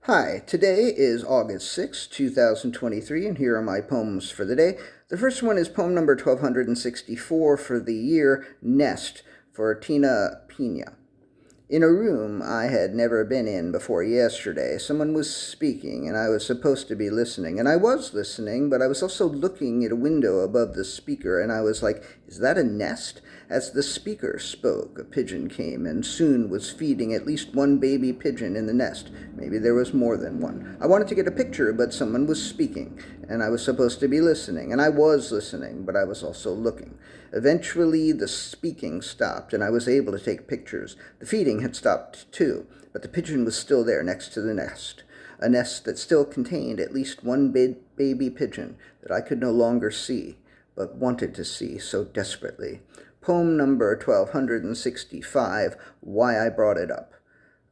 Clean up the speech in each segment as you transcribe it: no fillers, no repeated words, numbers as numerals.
Hi, today is August 6, 2023, and here are my poems for the day. The first one is poem number 1264 for the year, Nest, for Tina Piña. In a room I had never been in before yesterday, someone was speaking, and I was supposed to be listening. And I was listening, but I was also looking at a window above the speaker, and I was like, is that a nest? As the speaker spoke, a pigeon came and soon was feeding at least one baby pigeon in the nest. Maybe there was more than one. I wanted to get a picture, but someone was speaking, and I was supposed to be listening. And I was listening, but I was also looking. Eventually, the speaking stopped, and I was able to take pictures. The feeding had stopped too, but the pigeon was still there next to the nest. A nest that still contained at least one baby pigeon that I could no longer see, but wanted to see so desperately. Poem number 1265, Why I Brought It Up.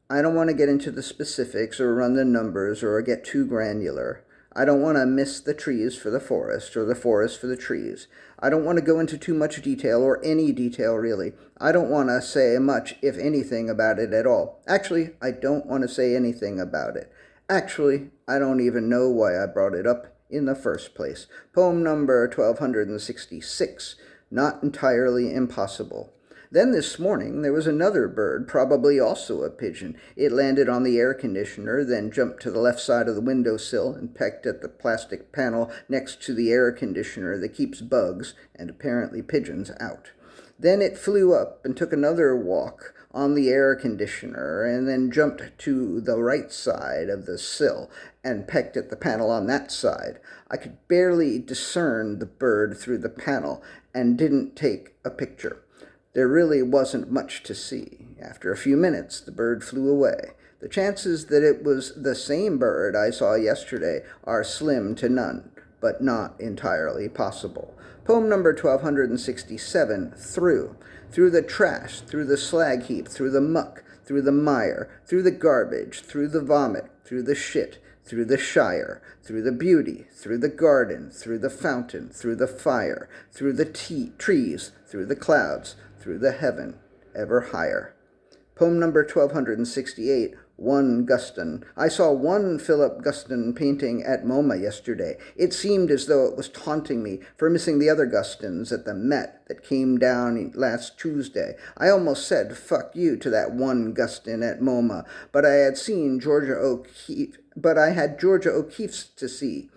I don't want to get into the specifics or run the numbers or get too granular. I don't want to miss the trees for the forest or the forest for the trees. I don't want to go into too much detail or any detail really. I don't want to say much, if anything, about it at all. Actually, I don't want to say anything about it. Actually, I don't even know why I brought it up in the first place. Poem number 1266, Not Entirely Impossible. Then this morning there was another bird, probably also a pigeon. It landed on the air conditioner, then jumped to the left side of the windowsill and pecked at the plastic panel next to the air conditioner that keeps bugs, and apparently pigeons, out. Then it flew up and took another walk on the air conditioner and then jumped to the right side of the sill and pecked at the panel on that side. I could barely discern the bird through the panel and didn't take a picture. There really wasn't much to see. After a few minutes, the bird flew away. The chances that it was the same bird I saw yesterday are slim to none, but not entirely possible. Poem number 1267, Through. Through the trash, through the slag heap, through the muck, through the mire, through the garbage, through the vomit, through the shit, through the shire, through the beauty, through the garden, through the fountain, through the fire, through the trees, through the clouds, through the heaven, ever higher. Poem number 1268, One Guston. I saw one Philip Guston painting at MoMA yesterday. It seemed as though it was taunting me for missing the other Gustons at the Met that came down last Tuesday. I almost said fuck you to that one Guston at MoMA, but I had Georgia O'Keeffe's to see.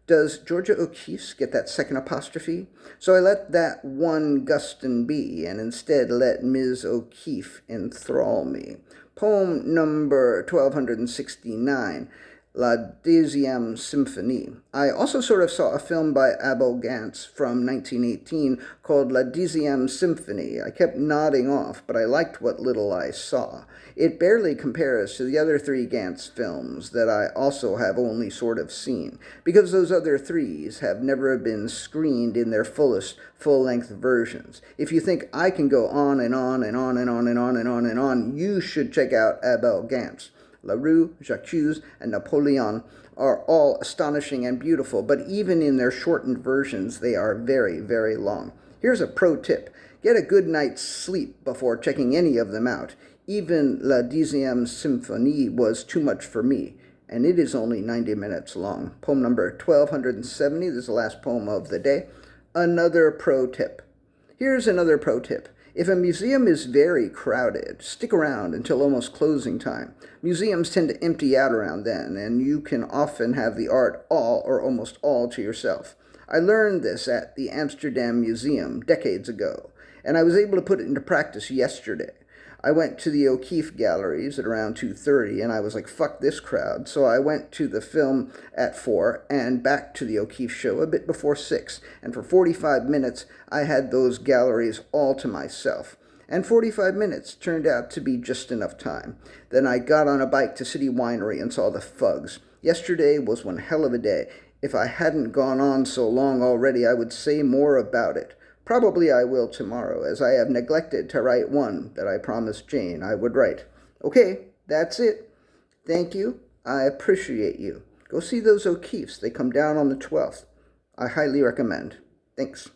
Does Georgia O'Keeffe's get that second apostrophe? So I let that one Guston be, and instead let Ms. O'Keeffe enthrall me. Poem number 1269, La Deuxième Symphonie. I also sort of saw a film by Abel Gance from 1918 called La Deuxième Symphonie. I kept nodding off, but I liked what little I saw. It barely compares to the other three Gance films that I also have only sort of seen, because those other threes have never been screened in their fullest full-length versions. If you think I can go on and on and on and on and on and on and on, you should check out Abel Gance. La Rue, J'accuse, and Napoleon are all astonishing and beautiful, but even in their shortened versions, they are very, very long. Here's a pro tip. Get a good night's sleep before checking any of them out. Even La Deuxième Symphonie was too much for me, and it is only 90 minutes long. Poem number 1270, this is the last poem of the day. Another pro tip. Here's another pro tip. If a museum is very crowded, stick around until almost closing time. Museums tend to empty out around then, and you can often have the art all or almost all to yourself. I learned this at the Amsterdam Museum decades ago, and I was able to put it into practice yesterday. I went to the O'Keeffe galleries at around 2:30, and I was like, fuck this crowd. So I went to the film at 4 and back to the O'Keeffe show a bit before 6. And for 45 minutes, I had those galleries all to myself. And 45 minutes turned out to be just enough time. Then I got on a bike to City Winery and saw the Fugs. Yesterday was one hell of a day. If I hadn't gone on so long already, I would say more about it. Probably I will tomorrow, as I have neglected to write one that I promised Jane I would write. Okay, that's it. Thank you. I appreciate you. Go see those O'Keeffes. They come down on the 12th. I highly recommend. Thanks.